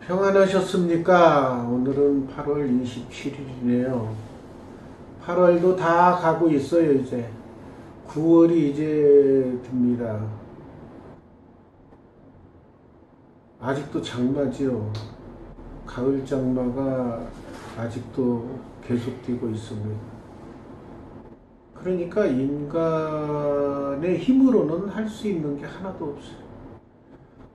평안하셨습니까? 오늘은 8월 27일이네요. 8월도 다 가고 있어요, 이제. 9월이 이제 됩니다. 아직도 장마지요. 가을 장마가 아직도 계속되고 있습니다. 그러니까 인간의 힘으로는 할 수 있는 게 하나도 없어요.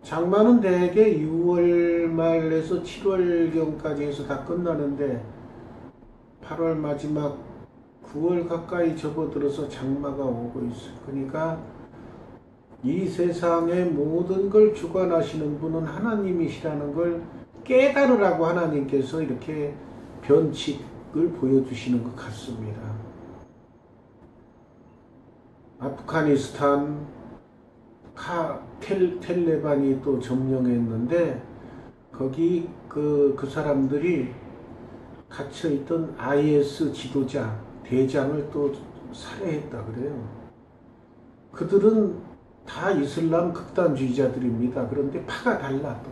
장마는 대개 6월 말에서 7월경까지 해서 다 끝나는데 8월 마지막 9월 가까이 접어들어서 장마가 오고 있어요. 그러니까 이 세상의 모든 걸 주관하시는 분은 하나님이시라는 걸 깨달으라고 하나님께서 이렇게 변칙을 보여주시는 것 같습니다. 아프가니스탄 텔레반이 또 점령했는데 거기 그 사람들이 갇혀있던 IS 지도자 대장을 또 살해했다 그래요. 그들은 다 이슬람 극단주의자들입니다. 그런데 파가 달라. 또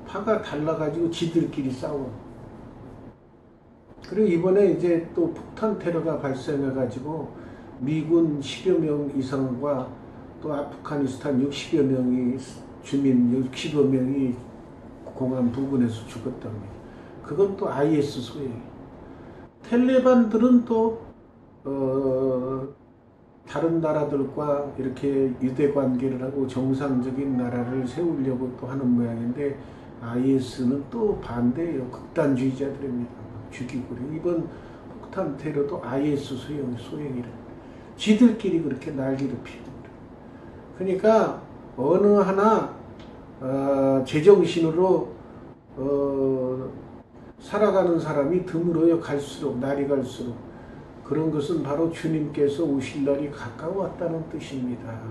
파가 달라가지고 지들끼리 싸워. 그리고 이번에 이제 또 폭탄 테러가 발생해가지고 미군 10여 명 이상과 또 아프가니스탄 60여 명이 주민 60여 명이 공안 부근에서 죽었답니다. 그건 또 IS 소행이에요. 텔레반들은 또 다른 나라들과 이렇게 유대 관계를 하고 정상적인 나라를 세우려고 또 하는 모양인데 IS는 또 반대예요. 극단주의자들입니다. 죽이고 그래요. 이번 폭탄 테러도 IS 소행이래. 지들끼리 그렇게 난리를 피우고. 그러니까 어느 하나 제정신으로 살아가는 사람이 드물어요. 갈수록 날이 갈수록. 그런 것은 바로 주님께서 오실 날이 가까웠다는 뜻입니다.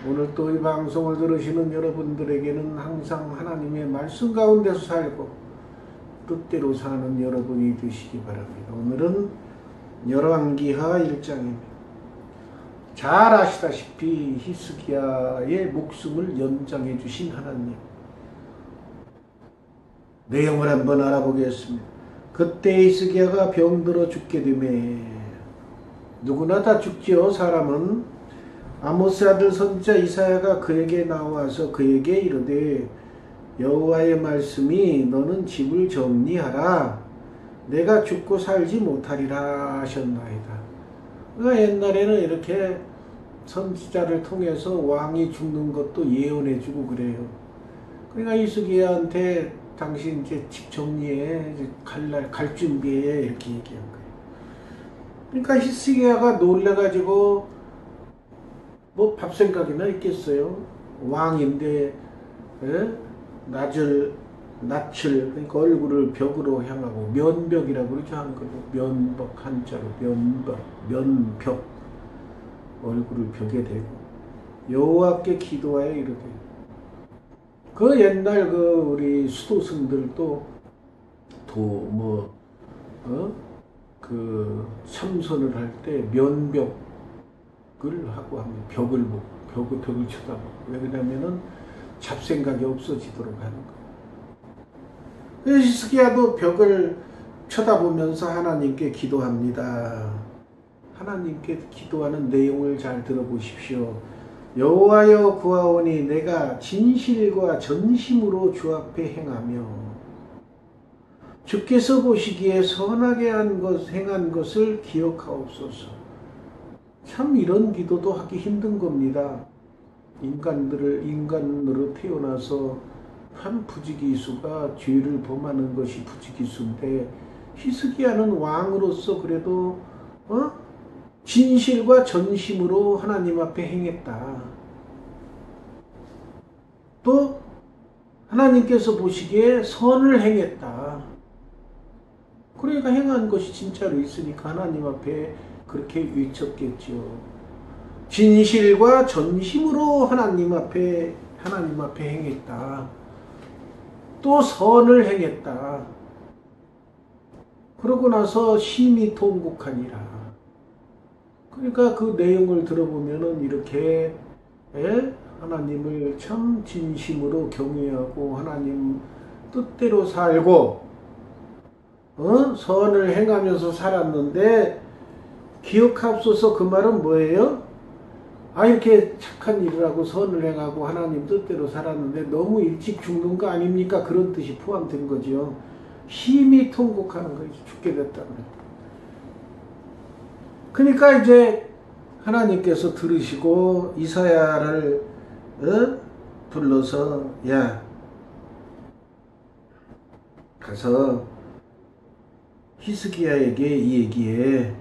오늘 또 이 방송을 들으시는 여러분들에게는 항상 하나님의 말씀 가운데서 살고 뜻대로 사는 여러분이 되시기 바랍니다. 오늘은 열왕기하 1장입니다. 잘 아시다시피 히스기야의 목숨을 연장해 주신 하나님. 내용을 한번 알아보겠습니다. 그때 히스기야가 병들어 죽게 되매 누구나 다 죽지요. 사람은. 아모스 아들 선지자 이사야가 그에게 나와서 그에게 이르되 여호와의 말씀이 너는 집을 정리하라. 내가 죽고 살지 못하리라 하셨나이다. 그러니까 옛날에는 이렇게 선지자를 통해서 왕이 죽는 것도 예언해주고 그래요. 그러니까 히스기야한테 당신 이제 집 정리해, 갈 준비해 이렇게 얘기한 거예요. 그러니까 히스기야가 놀래가지고 뭐 밥 생각이나 있겠어요. 왕인데 낯을 그러니까 얼굴을 벽으로 향하고 면벽이라고 그러죠. 한글로 면벽 한자로 면벽 얼굴을 벽에 대고 여호와께 기도하여 이르되 그 옛날 그 우리 수도승들도 그 참선을 할 때 면벽을 하고 합니다. 벽을 쳐다보고. 왜 그러냐면은 잡생각이 없어지도록 하는 거예요. 히스기야도 벽을 쳐다보면서 하나님께 기도합니다. 하나님께 기도하는 내용을 잘 들어보십시오. 여호와여 구하오니 내가 진실과 전심으로 주 앞에 행하며 주께서 보시기에 선하게 행한 것을 기억하옵소서. 참 이런 기도도 하기 힘든 겁니다. 인간으로 태어나서 한 부지기수가 죄를 범하는 것이 부지기수인데 히스기야는 왕으로서 그래도 진실과 전심으로 하나님 앞에 행했다. 또 하나님께서 보시기에 선을 행했다. 그러니까 행한 것이 진짜로 있으니까 하나님 앞에 그렇게 외쳤겠죠. 진실과 전심으로 하나님 앞에 행했다. 또 선을 행했다. 그러고 나서 심히 통곡하니라. 그러니까 그 내용을 들어보면은 이렇게 하나님을 참 진심으로 경외하고 하나님 뜻대로 살고 선을 행하면서 살았는데 기억하옵소서. 그 말은 뭐예요? 이렇게 착한 일을 하고 선을 행하고 하나님 뜻대로 살았는데 너무 일찍 죽는 거 아닙니까? 그런 뜻이 포함된 거죠. 힘이 통곡하는 거죠. 죽게 됐다는 거예요. 그러니까 이제 하나님께서 들으시고 이사야를 불러서 야 가서 히스기야에게 이 얘기해.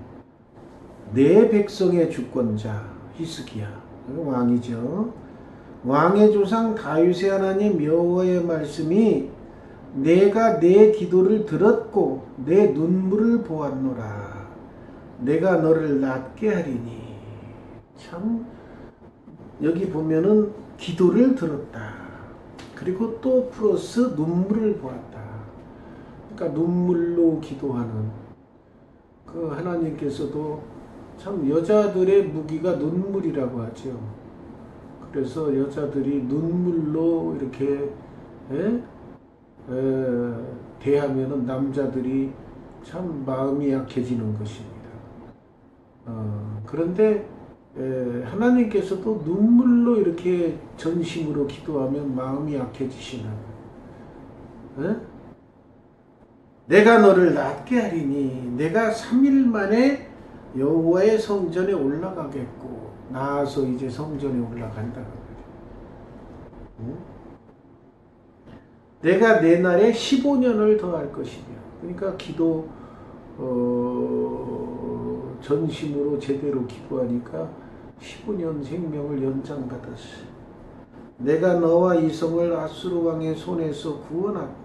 내 백성의 주권자 히스기야 왕이죠. 왕의 조상 다윗의 하나님 여호와의 말씀이 내가 내 기도를 들었고 내 눈물을 보았노라. 내가 너를 낫게 하리니. 참 여기 보면은 기도를 들었다. 그리고 또 플러스 눈물을 보았다. 그러니까 눈물로 기도하는 그 하나님께서도 참 여자들의 무기가 눈물이라고 하죠. 그래서 여자들이 눈물로 이렇게 대하면은 남자들이 참 마음이 약해지는 것입니다. 그런데 하나님께서도 눈물로 이렇게 전심으로 기도하면 마음이 약해지시나. 내가 너를 낫게 하리니 내가 3일 만에 여호와의 성전에 올라가겠고. 나아서 이제 성전에 올라간다. 내가 내 날에 15년을 더할 것이며. 그러니까 기도 전심으로 제대로 기도하니까 15년 생명을 연장받았어. 내가 너와 이성을 아수르 왕의 손에서 구원하고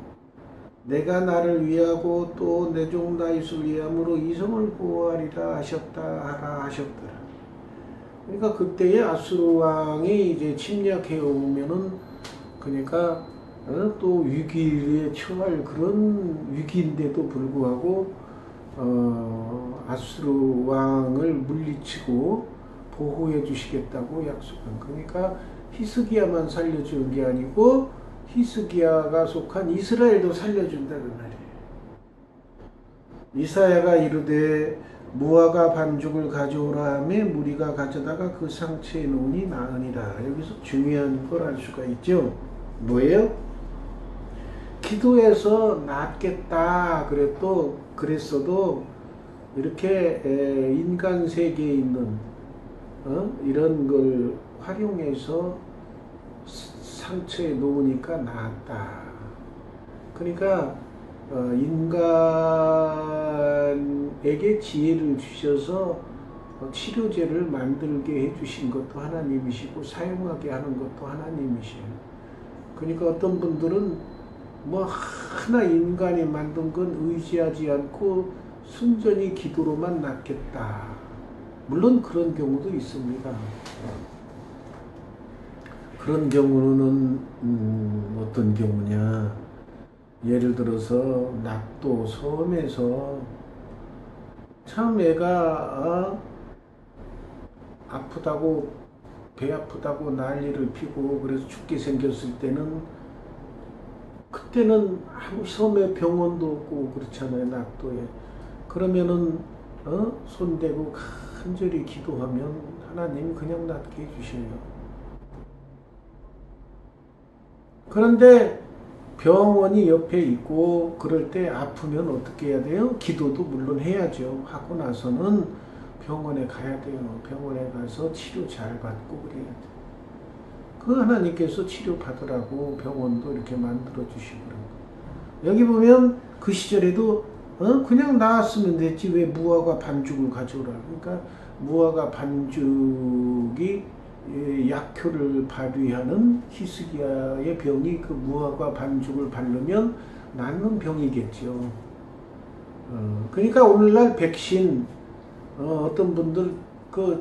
내가 나를 위하고 또 내 종 다윗을 위함으로 이성을 보호하리라 하셨더라. 그러니까 그때에 아수르 왕이 이제 침략해 오면은 그러니까 또 위기에 처할 그런 위기인데도 불구하고 아수르 왕을 물리치고 보호해 주시겠다고 약속한. 그러니까 히스기야만 살려주는 게 아니고 히스기야가 속한 이스라엘도 살려준다는 말이에요. 이사야가 이르되 무화과 반죽을 가져오라 하매 무리가 가져다가 그 상처에 놓으니 나으니라. 여기서 중요한 걸 알 수가 있죠. 뭐예요? 기도해서 낫겠다 그랬어도 이렇게 인간 세계에 있는 이런 걸 활용해서 상처에 놓으니까 나았다. 그러니까 인간에게 지혜를 주셔서 치료제를 만들게 해주신 것도 하나님이시고 사용하게 하는 것도 하나님이시에요. 그러니까 어떤 분들은 뭐 하나 인간이 만든 건 의지하지 않고 순전히 기도로만 낫겠다. 물론 그런 경우도 있습니다. 그런 경우는 어떤 경우냐. 예를 들어서 낙도 섬에서 참 애가 아프다고 배 아프다고 난리를 피고 그래서 죽게 생겼을 때는 그때는 아무 섬에 병원도 없고 그렇잖아요. 낙도에. 그러면은 손대고 간절히 기도하면 하나님 그냥 낫게 해주셔요. 그런데 병원이 옆에 있고 그럴 때 아프면 어떻게 해야 돼요? 기도도 물론 해야죠. 하고 나서는 병원에 가야 돼요. 병원에 가서 치료 잘 받고 그래야 돼요. 그 하나님께서 치료 받으라고 병원도 이렇게 만들어 주시고 여기 보면 그 시절에도 그냥 나았으면 됐지 왜 무화과 반죽을 가져오라. 그러니까 무화과 반죽이 약효를 발휘하는 히스기야의 병이 그 무화과 반죽을 바르면 낫는 병이겠죠. 그러니까 오늘날 백신 어떤 분들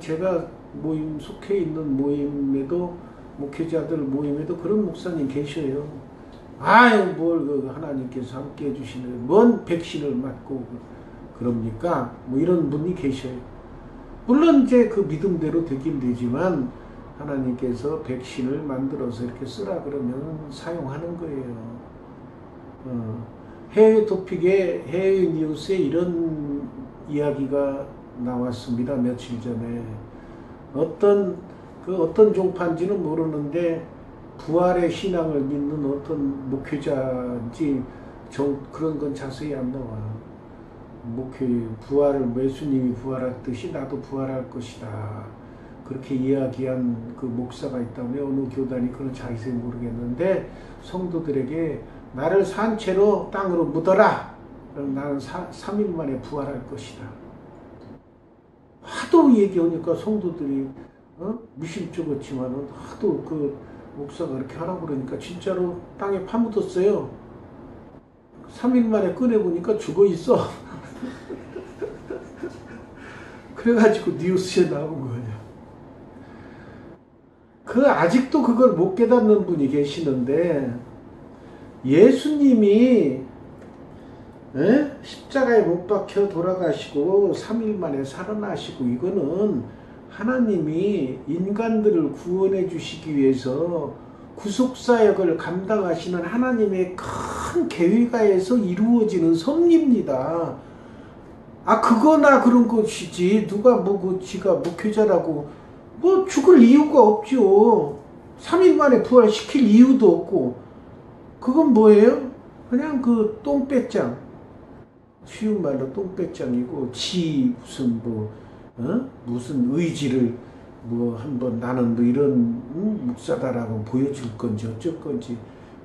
제가 모임 속해 있는 모임에도 목회자들 모임에도 그런 목사님 계셔요. 뭘 하나님께서 함께 해주시는 뭔 백신을 맞고 그럽니까? 뭐 이런 분이 계셔요. 물론 이제 그 믿음대로 되긴 되지만 하나님께서 백신을 만들어서 이렇게 쓰라 그러면 사용하는 거예요. 해외 토픽에 해외 뉴스에 이런 이야기가 나왔습니다. 며칠 전에 어떤 종파인지는 모르는데 부활의 신앙을 믿는 어떤 목회자인지 그런 건 자세히 안 나와. 부활을 예수님이 부활했듯이 나도 부활할 것이다. 그렇게 이야기한 그 목사가 있다면 어느 교단이 그런 자세히 모르겠는데 성도들에게 나를 산 채로 땅으로 묻어라. 그럼 나는 3일 만에 부활할 것이다. 하도 얘기하니까 성도들이 미심쩍었지만은 하도 그 목사가 그렇게 하라고 그러니까 진짜로 땅에 파묻었어요. 3일 만에 꺼내보니까 죽어 있어. 그래가지고 뉴스에 나온 거예요. 아직도 그걸 못 깨닫는 분이 계시는데, 예수님이 십자가에 못 박혀 돌아가시고 3일 만에 살아나시고, 이거는 하나님이 인간들을 구원해 주시기 위해서 구속사역을 감당하시는 하나님의 큰 계획하에서 이루어지는 섭리입니다. 그거나 그런 것이지 누가 지가 목회자라고 죽을 이유가 없죠. 3일 만에 부활시킬 이유도 없고. 그건 뭐예요? 그냥 그 똥배짱, 쉬운 말로 똥배짱이고, 무슨 의지를 한번 나는 이런 목사다라고 보여줄 건지 어쩔 건지,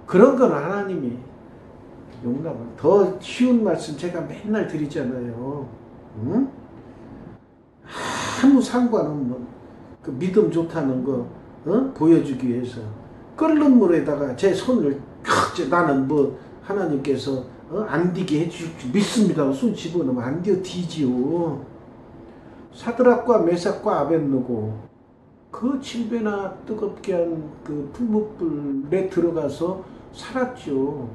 그런 건 하나님이 용납을. 더 쉬운 말씀 제가 맨날 드리잖아요. 아무 상관없는 그 믿음 좋다는 거 보여주기 위해서 끓는 물에다가 제 손을 나는 하나님께서 안 뒤게 해주실 믿습니다. 손 집어넣으면 안 뒤지요. 사드락과 메삭과 아벳느고 그 7배나 뜨겁게 한 그 풀무불에 들어가서 살았죠.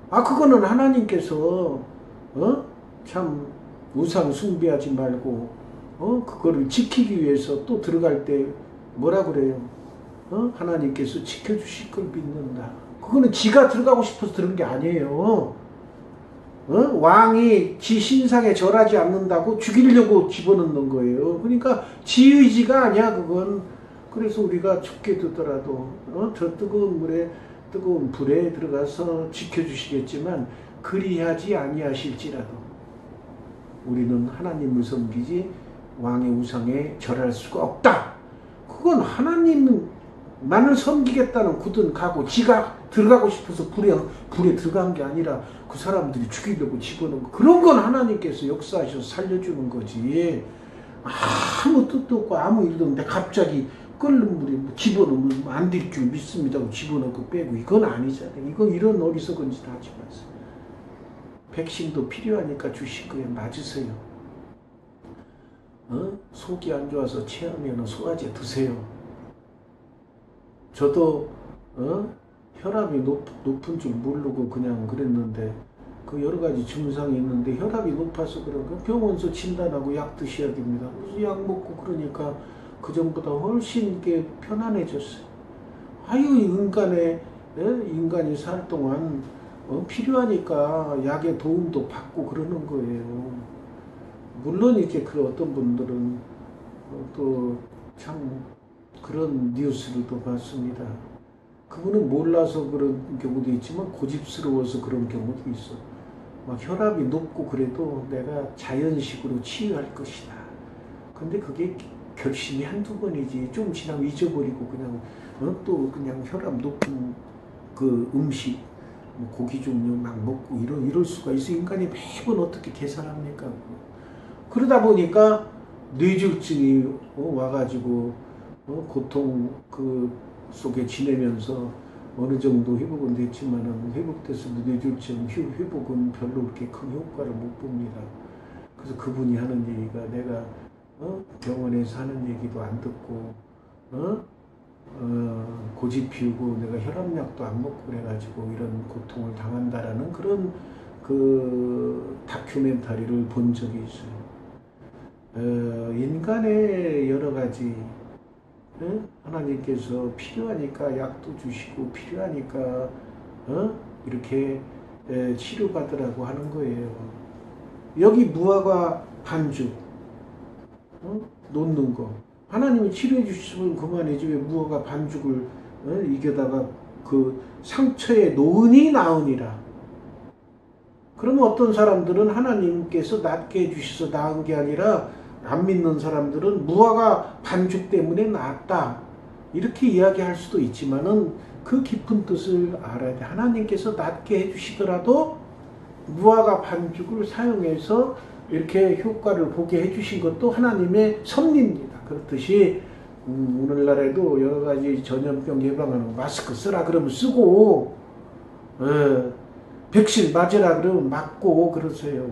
그거는 하나님께서 참 우상 숭배하지 말고 그거를 지키기 위해서 또 들어갈 때 뭐라 그래요? 하나님께서 지켜주실 걸 믿는다. 그거는 지가 들어가고 싶어서 들은 게 아니에요. 왕이 지 신상에 절하지 않는다고 죽이려고 집어넣는 거예요. 그러니까 지 의지가 아니야, 그건. 그래서 우리가 죽게 되더라도 저 뜨거운 불에 들어가서 지켜주시겠지만 그리하지 아니하실지라도 우리는 하나님을 섬기지 왕의 우상에 절할 수가 없다. 그건 하나님만을 섬기겠다는 굳은 각오, 지가 들어가고 싶어서 불에 들어간 게 아니라 그 사람들이 죽이려고 집어넣은 거. 그런 건 하나님께서 역사하셔서 살려주는 거지. 아무 뜻도 없고 아무 일도 없는데 갑자기 끓는 물에 집어넣으면 안 될 줄 믿습니다 하고 집어넣고 빼고, 이건 아니잖아요. 이건 이런 어리석은 짓 하지 마세요. 백신도 필요하니까 주실 거예요. 맞으세요. 속이 안 좋아서 체하면 소화제 드세요. 저도 혈압이 높은 줄 모르고 그냥 그랬는데 그 여러 가지 증상이 있는데 혈압이 높아서 그런가 병원서 진단하고 약 드셔야 됩니다. 그래서 약 먹고 그러니까 그 전보다 훨씬 이게 편안해졌어요. 인간이 살 동안 필요하니까 약의 도움도 받고 그러는 거예요. 물론 이제 그 어떤 분들은 또 참 그런 뉴스를 또 봤습니다. 그분은 몰라서 그런 경우도 있지만 고집스러워서 그런 경우도 있어. 막 혈압이 높고 그래도 내가 자연식으로 치유할 것이다. 근데 그게 결심이 한두 번이지. 좀 지나면 잊어버리고 그냥 또 그냥 혈압 높은 그 음식 고기 종류 막 먹고 이럴 수가 있어. 인간이 매번 어떻게 계산합니까? 그러다 보니까 뇌졸중이 와가지고 고통 그 속에 지내면서 어느 정도 회복은 됐지만은 회복돼서 뇌졸중 회복은 별로 그렇게 큰 효과를 못 봅니다. 그래서 그분이 하는 얘기가 내가 병원에서 하는 얘기도 안 듣고 고집 피우고 내가 혈압약도 안 먹고 그래가지고 이런 고통을 당한다라는 그런 그 다큐멘터리를 본 적이 있어요. 인간의 여러 가지 하나님께서 필요하니까 약도 주시고 필요하니까 이렇게 치료받으라고 하는 거예요. 여기 무화과 반죽 놓는 거 하나님이 치료해 주시면 그만이지 왜 무화과 반죽을 이겨다가 그 상처에 놓으니 나으니라. 그러면 어떤 사람들은 하나님께서 낫게 해주셔서 나은 게 아니라 안 믿는 사람들은 무화과 반죽 때문에 낫다 이렇게 이야기할 수도 있지만은 그 깊은 뜻을 알아야 돼. 하나님께서 낫게 해주시더라도 무화과 반죽을 사용해서 이렇게 효과를 보게 해주신 것도 하나님의 섭리입니다. 그렇듯이 오늘날에도 여러 가지 전염병 예방하는 마스크 쓰라 그러면 쓰고 백신 맞으라 그러면 맞고 그러세요.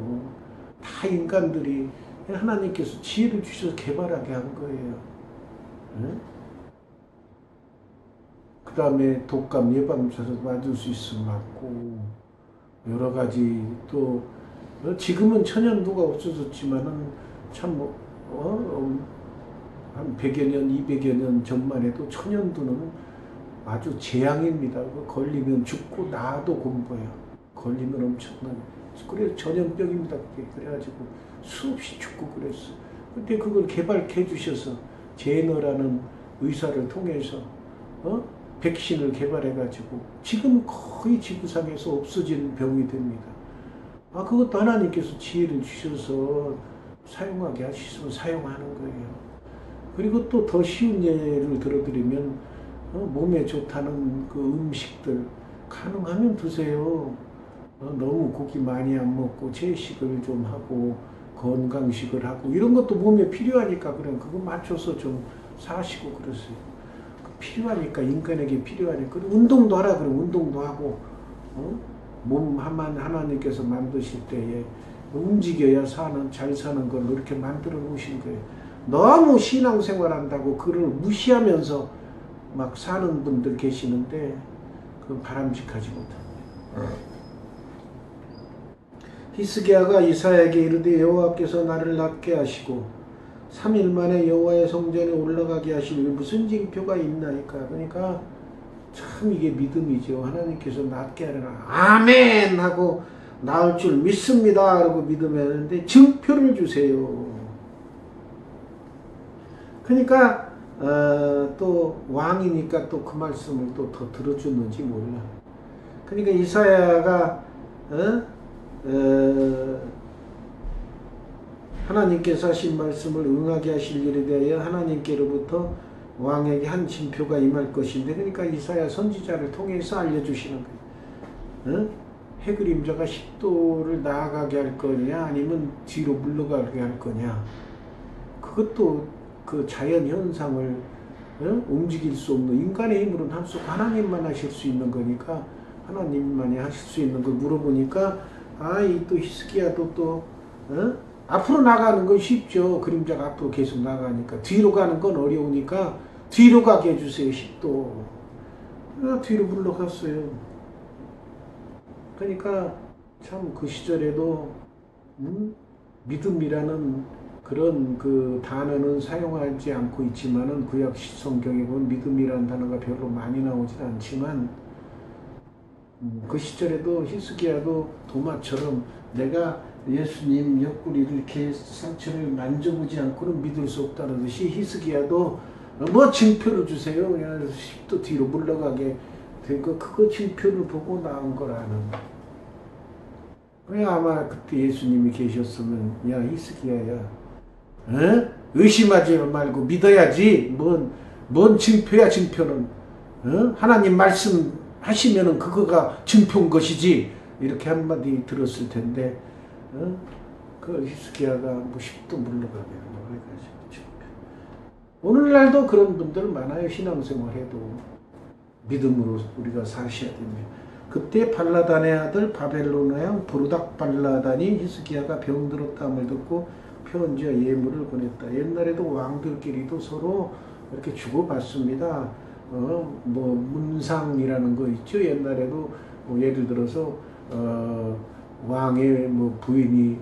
다 인간들이 하나님께서 지혜를 주셔서 개발하게 한 거예요. 그 다음에 독감 예방주사도 맞을 수 있으면 맞고 여러 가지 또 지금은 천연두가 없어졌지만은 참 한 100여 년, 200여 년 전만 해도 천연두는 아주 재앙입니다. 걸리면 죽고 나도 공부해요. 걸리면 엄청난 그래서 전염병입니다. 그래가지고 수없이 죽고 그랬어. 근데 그걸 개발해 주셔서 제너라는 의사를 통해서 백신을 개발해가지고 지금 거의 지구상에서 없어진 병이 됩니다. 그것도 하나님께서 지혜를 주셔서 사용하게 하시면 사용하는 거예요. 그리고 또 더 쉬운 예를 들어드리면 몸에 좋다는 그 음식들 가능하면 드세요. 너무 고기 많이 안 먹고 채식을 좀 하고 건강식을 하고 이런 것도 몸에 필요하니까 그럼 그거 맞춰서 좀 사시고 그러세요. 필요하니까 인간에게 필요하니까 그리고 운동도 하라 그러면 운동도 하고 몸 하나님께서 만드실 때에 움직여야 잘 사는 걸로 이렇게 만들어 놓으신 거예요. 너무 신앙생활 한다고 그를 무시하면서 막 사는 분들 계시는데 그건 바람직하지 못합니다. 히스기야가 이사야에게 이르되 여호와께서 나를 낫게 하시고 3일 만에 여호와의 성전에 올라가게 하실 무슨 징표가 있나이까. 그러니까 참 이게 믿음이죠. 하나님께서 낫게 하려나 아멘 하고 나을 줄 믿습니다 라고 믿으면 증표를 주세요. 그러니까 또 왕이니까 또 그 말씀을 또 더 들어주는지 몰라. 그러니까 이사야가 하나님께서 하신 말씀을 응하게 하실 일에 대하여 하나님께로부터 왕에게 한 징표가 임할 것인데 그러니까 이사야 선지자를 통해서 알려주시는 거예요. 해그림자가 10도를 나아가게 할 거냐 아니면 뒤로 물러가게 할 거냐. 그것도 그 자연 현상을 움직일 수 없는 인간의 힘으로는 할 수 없고 하나님만 하실 수 있는 거니까 하나님만이 하실 수 있는 걸 물어보니까 이 또 히스기야도 또 앞으로 나가는 건 쉽죠. 그림자가 앞으로 계속 나가니까 뒤로 가는 건 어려우니까 뒤로 가게 해주세요. 10도 뒤로 물러갔어요. 그러니까 참 그 시절에도 믿음이라는 그런 그 단어는 사용하지 않고 있지만은 구약 성경에 보면 믿음이라는 단어가 별로 많이 나오진 않지만 그 시절에도 히스기야도 도마처럼 내가 예수님 옆구리를 이렇게 상처를 만져보지 않고는 믿을 수 없다는 듯이 히스기야도 뭐 징표를 주세요. 그냥 10도 뒤로 물러가게 되고 그거 징표를 보고 나온 거라는. 왜 아마 그때 예수님이 계셨으면 야 히스기야야 의심하지 말고 믿어야지. 뭔 징표야 징표는. 하나님 말씀 하시면은 그거가 증표인 것이지. 이렇게 한마디 들었을 텐데 그 히스기야가 뭐 10도 물러가게 해가지고 오늘날도 그런 분들 많아요. 신앙생활해도 믿음으로 우리가 사셔야 됩니다. 그때 발라단의 아들 바벨론의 왕 부르닥 발라단이 히스기야가 병들었다함을 듣고 편지와 예물을 보냈다. 옛날에도 왕들끼리도 서로 이렇게 주고받습니다. 뭐 문상이라는 거 있죠. 옛날에도 뭐 예를 들어서 왕의 뭐 부인이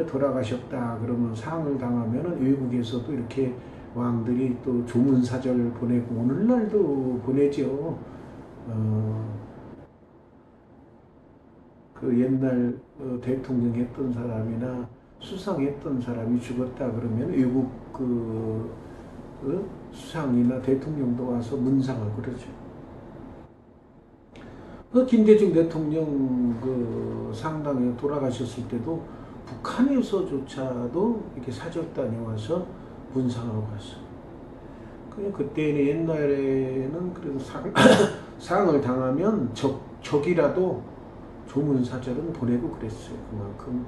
돌아가셨다 그러면 상을 당하면은 외국에서도 이렇게 왕들이 또 조문사절을 보내고 오늘날도 보내죠. 그 옛날 대통령 했던 사람이나 수상했던 사람이 죽었다 그러면 외국 수상이나 대통령도 와서 문상을 그러죠. 김대중 대통령 상당히 돌아가셨을 때도 북한에서조차도 이렇게 사절단이 와서 문상하고 갔어. 그때는 옛날에는 그래도 상을 당하면 적이라도 조문사절은 보내고 그랬어요. 그만큼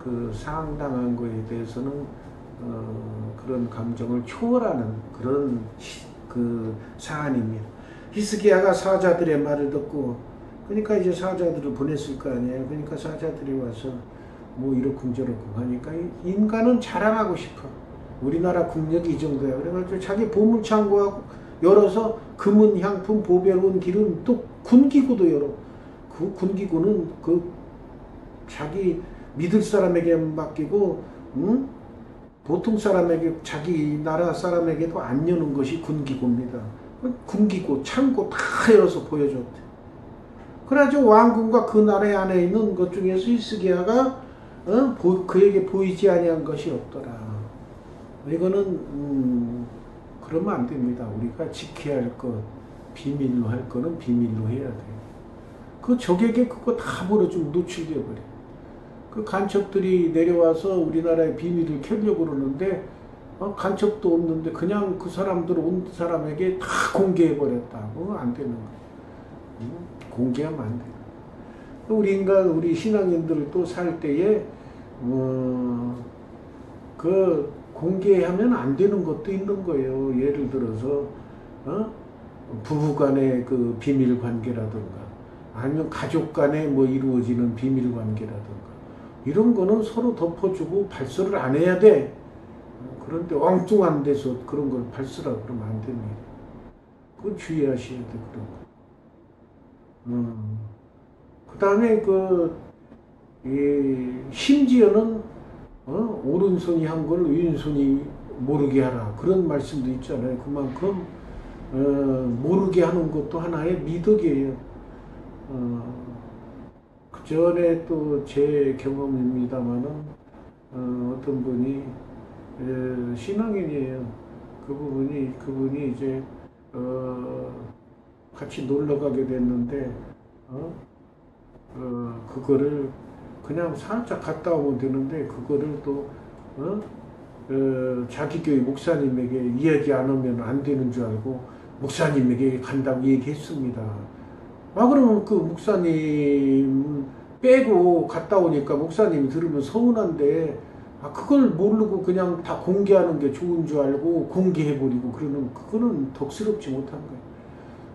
그 상당한 거에 대해서는 그런 감정을 초월하는 그런 사안입니다. 히스기야가 사자들의 말을 듣고, 그러니까 이제 사자들을 보냈을 거 아니에요. 그러니까 사자들이 와서 뭐 이렇쿵저렇쿵 하니까 인간은 자랑하고 싶어. 우리나라 국력이 이 정도야. 그래가지고 자기 보물창고하고 열어서 금은, 향품, 보배로운 기름, 또 군기구도 열어. 그 군기구는 자기 믿을 사람에게 맡기고, 보통 사람에게, 자기 나라 사람에게도 안 여는 것이 군기구입니다. 군기구, 창고 다 열어서 보여줬대. 그래가지고 왕궁과 그 나라의 안에 있는 것 중에서 히스기야가 그에게 보이지 아니한 것이 없더라. 이거는 그러면 안 됩니다. 우리가 지켜야 할 것, 비밀로 할 거는 비밀로 해야 돼요. 그 적에게 그거 다 벌어주면 노출돼 버려. 그 간첩들이 내려와서 우리나라의 비밀을 켜려고 그러는데 간첩도 없는데 그냥 그 사람들 온 사람에게 다 공개해 버렸다고. 안 되는 거예요. 공개하면 안 돼요. 우리 신앙인들 또 살 때에 공개하면 안 되는 것도 있는 거예요. 예를 들어서 부부 간의 그 비밀 관계라든가 아니면 가족 간에 뭐 이루어지는 비밀 관계라든가 이런 거는 서로 덮어주고 발설을 안 해야 돼. 그런데 엉뚱한 데서 그런 걸 발설하고 그러면 안 됩니다. 그건 주의하셔야 돼, 그런 거. 그 다음에 심지어는 오른손이 한 걸 왼손이 모르게 하라. 그런 말씀도 있잖아요. 그만큼 모르게 하는 것도 하나의 미덕이에요. 그 전에 또 제 경험입니다만은 어떤 분이 신앙인이에요. 그분이 이제 같이 놀러 가게 됐는데 그거를 그냥 살짝 갔다 오면 되는데 그거를 또 자기 교회 목사님에게 이야기 안 하면 안 되는 줄 알고 목사님에게 간다고 얘기했습니다. 그러면 그 목사님 빼고 갔다 오니까 목사님이 들으면 서운한데 그걸 모르고 그냥 다 공개하는 게 좋은 줄 알고 공개해버리고 그러는, 그거는 덕스럽지 못한 거예요.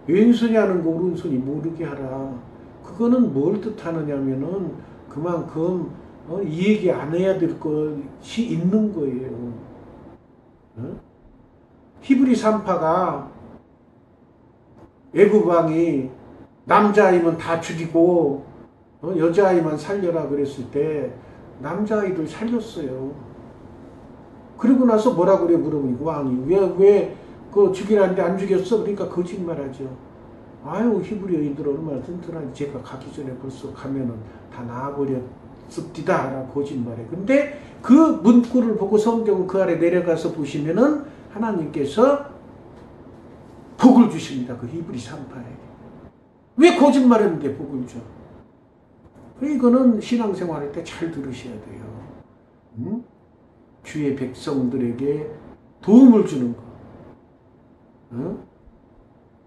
왼손이 하는 거 오른손이 모르게 하라. 그거는 뭘 뜻하느냐면은 그만큼 이 얘기 안 해야 될 것이 있는 거예요. 히브리 3파가 애굽 왕이 남자아이면 다 죽이고 여자아이만 살려라 그랬을 때 남자아이들 살렸어요. 그리고 나서 뭐라고 그래 물으면 왕이 왜 그 죽이라는데 안 죽였어? 그러니까 거짓말하죠. 아유 히브리어인들 얼마나 튼튼한지 제가 가기 전에 벌써 가면은 다 나아버렸습니다 라고 거짓말해. 근데 그 문구를 보고 성경 그 아래 내려가서 보시면은 하나님께서 복을 주십니다. 그 히브리 3파에게. 왜 거짓말했는데 복을 줘? 이거는 신앙생활할 때 잘 들으셔야 돼요. 주의 백성들에게 도움을 주는 거.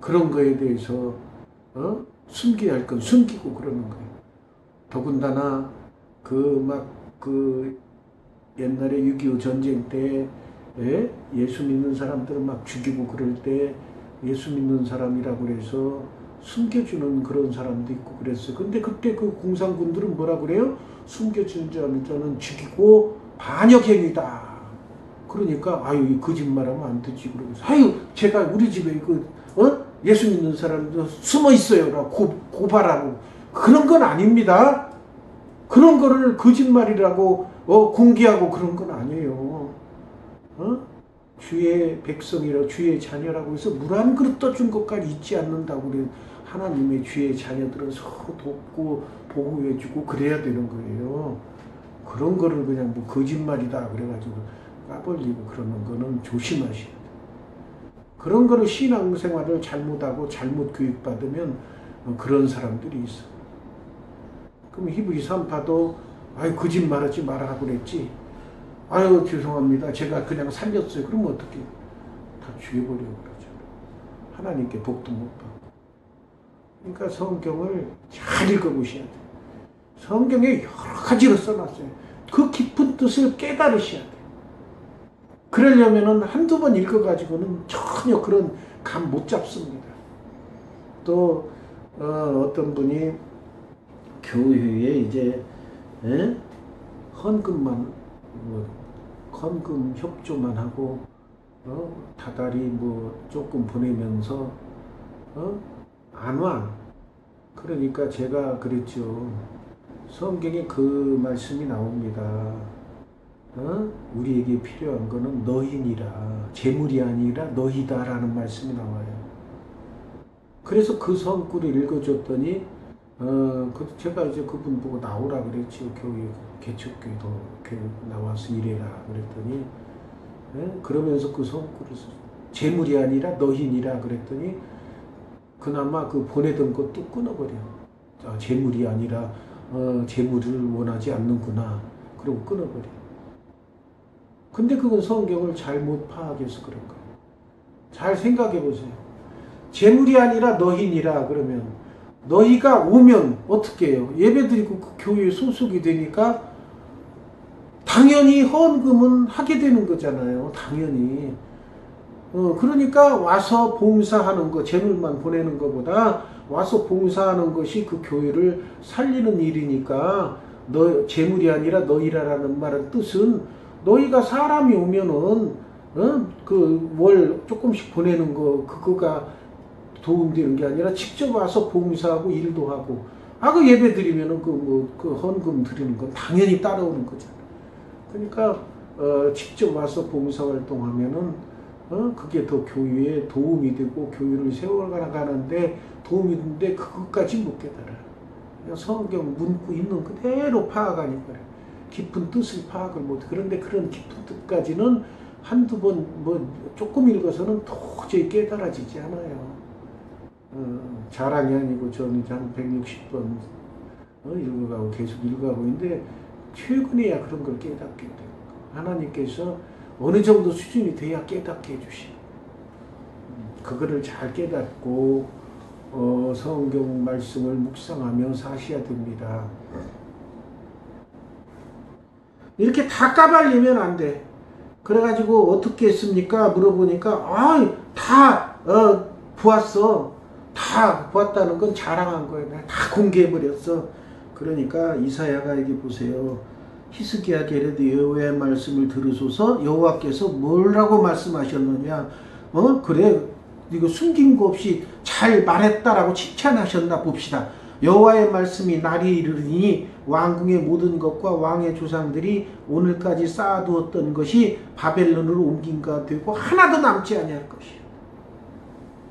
그런 거에 대해서 숨겨야 할 건 숨기고 그러는 거예요. 더군다나 옛날에 6.25 전쟁 때 예수 믿는 사람들을 막 죽이고 그럴 때 예수 믿는 사람이라고 해서 숨겨주는 그런 사람도 있고 그랬어요. 근데 그때 그 공산군들은 뭐라 그래요? 숨겨주는 자는 죽이고 반역행위다. 그러니까 아유 거짓말하면 안 되지. 그러면서 아유 제가 우리 집에 예수 믿는 사람도 숨어 있어요라고 고발하고 그런 건 아닙니다. 그런 거를 거짓말이라고 공개하고 그런 건 아니에요. 주의 백성이라 주의 자녀라고 해서 물 한 그릇 떠준 것까지 잊지 않는다고 그래요. 하나님의 주의 자녀들은 서로 돕고 보호해주고 그래야 되는 거예요. 그런 거를 그냥 뭐 거짓말이다 그래가지고 까벌리고 그러는 거는 조심하셔야 돼요. 그런 거를 신앙생활을 잘못하고 잘못 교육받으면 그런 사람들이 있어. 그럼 히브리 3파도 아유 거짓말하지 말아라 그랬지. 아유 죄송합니다. 제가 그냥 살렸어요. 그럼 어떻게 다 죽여버려 그러죠. 하나님께 복도 못 받고. 그러니까 성경을 잘 읽어보셔야 돼요. 성경에 여러 가지로 써놨어요. 그 깊은 뜻을 깨달으셔야 돼요. 그러려면은 한두 번 읽어가지고는 전혀 그런 감 못 잡습니다. 또 어떤 분이 교회에 이제 헌금만 헌금 협조만 하고 다달이 뭐 조금 보내면서 안 와. 그러니까 제가 그랬죠. 성경에 그 말씀이 나옵니다. 우리에게 필요한 거는 너희니라. 재물이 아니라 너희다라는 말씀이 나와요. 그래서 그 성구를 읽어줬더니 제가 이제 그분 보고 나오라 그랬죠. 교회 개척교회도 교회 나와서 일해라 그랬더니 그러면서 그 성구를 재물이 아니라 너희니라 그랬더니 그나마 그 보내던 것도 끊어버려. 재물이 아니라 재물을 원하지 않는구나. 그러고 끊어버려. 근데 그건 성경을 잘못 파악해서 그런 거예요. 잘 생각해 보세요. 재물이 아니라 너희니라 그러면 너희가 오면 어떻게 해요? 예배드리고 그 교회에 소속이 되니까 당연히 헌금은 하게 되는 거잖아요. 당연히. 그러니까 와서 봉사하는 거, 재물만 보내는 것보다 와서 봉사하는 것이 그 교회를 살리는 일이니까 재물이 아니라 너희라라는 말의 뜻은 너희가 사람이 오면은 그 월 조금씩 보내는 거 그거가 도움되는 게 아니라 직접 와서 봉사하고 일도 하고 그 예배 드리면은 그 헌금 드리는 건 당연히 따라오는 거잖아요. 그러니까 직접 와서 봉사활동하면은 그게 더 교회에 도움이 되고 교회를 세워가는데 도움이 되는데 그것까지 못 깨달아요. 성경 문구 있는 그대로 파악하니까 깊은 뜻을 파악을 못해. 그런데 그런 깊은 뜻까지는 한두 번 조금 읽어서는 도저히 깨달아지지 않아요. 자랑이 아니고 저는 한 160번 읽어가고 계속 읽어가고 있는데 최근에야 그런 걸 깨닫게 돼요. 하나님께서 어느 정도 수준이 돼야 깨닫게 해주시고 그거를 잘 깨닫고 성경 말씀을 묵상하며 사셔야 됩니다. 이렇게 다 까발리면 안 돼. 그래가지고 어떻게 했습니까? 물어보니까 다 보았어. 다 보았다는 건 자랑한 거예요. 다 공개해버렸어. 그러니까 이사야가 여기 보세요. 히스기야에게 이르되 여호와의 말씀을 들으소서. 여호와께서 뭐라고 말씀하셨느냐. 그래 이거 숨긴 거 없이 잘 말했다라고 칭찬하셨나 봅시다. 여호와의 말씀이 날이 이르니 왕궁의 모든 것과 왕의 조상들이 오늘까지 쌓아두었던 것이 바벨론으로 옮긴가 되고 하나도 남지 아니할 것이요.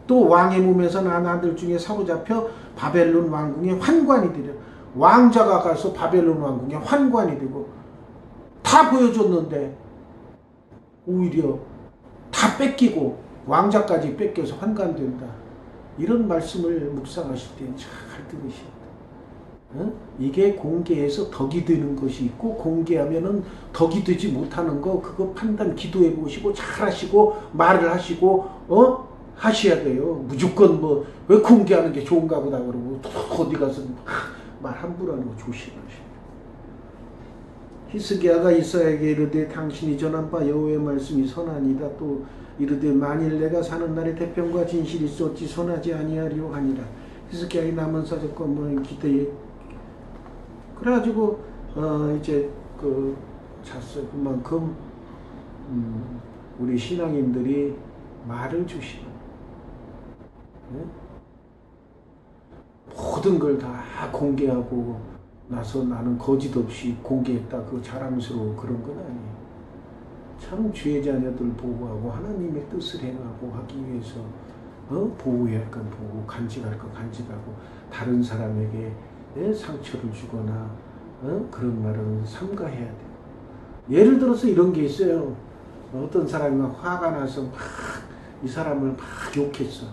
또 왕의 몸에서 난 아들 중에 사로잡혀 바벨론 왕궁의 환관이 되려. 왕자가 가서 바벨론 왕궁의 환관이 되고 다 보여줬는데 오히려 다 뺏기고 왕자까지 뺏겨서 환관된다. 이런 말씀을 묵상하실 때는 잘 들으셔야 돼요. 이게 공개해서 덕이 되는 것이 있고 공개하면은 덕이 되지 못하는 거 그거 판단 기도해 보시고 잘 하시고 말을 하시고 하셔야 돼요. 무조건 왜 공개하는 게 좋은가 보다 그러고 또 어디 가서 말 함부로 하는 거 조심하셔야 돼요. 히스기야가 이사야에게 이르되 당신이 전한 바 여호와의 말씀이 선하니라. 또 이르되 만일 내가 사는 날에 태평과 진실이 있어 어찌 선하지 아니하리요 하니라. 히스기야의 남은 사적과 기대에 그래가지고 이제 잤어요. 그만큼 우리 신앙인들이 말을 조심해요. 네? 모든 걸 다 공개하고 나서 나는 거짓 없이 공개했다 그 자랑스러워 그런 건 아니에요. 참 주의 자녀들 보호하고 하나님의 뜻을 행하고 하기 위해서 보호해야 할 건 보호, 간직할 건 간직하고, 다른 사람에게 상처를 주거나 그런 말은 삼가해야 돼요. 예를 들어서 이런 게 있어요. 어떤 사람이 막 화가 나서 막 이 사람을 막 욕했어.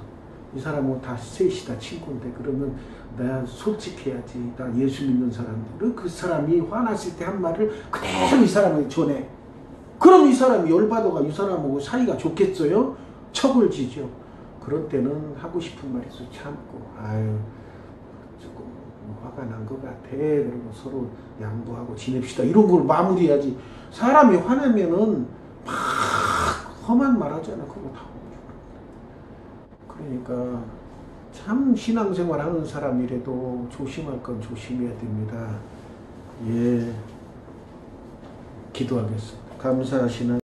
이 사람은 다 셋이 다 친구인데, 그러면 내가 솔직해야지. 나 예수 믿는 사람들. 그 사람이 화났을 때 한 말을 그대로 이 사람에게 전해. 그럼 이 사람이 열받아가 이 사람하고 사이가 좋겠어요? 척을 지죠. 그럴 때는 하고 싶은 말에서 참고, 아유, 조금 화가 난 것 같아. 그러고 서로 양보하고 지냅시다. 이런 걸 마무리해야지. 사람이 화내면은 막 험한 말 하잖아. 그거 다. 그러니까 참 신앙생활 하는 사람이라도 조심할 건 조심해야 됩니다. 예, 기도하겠습니다. 감사하시는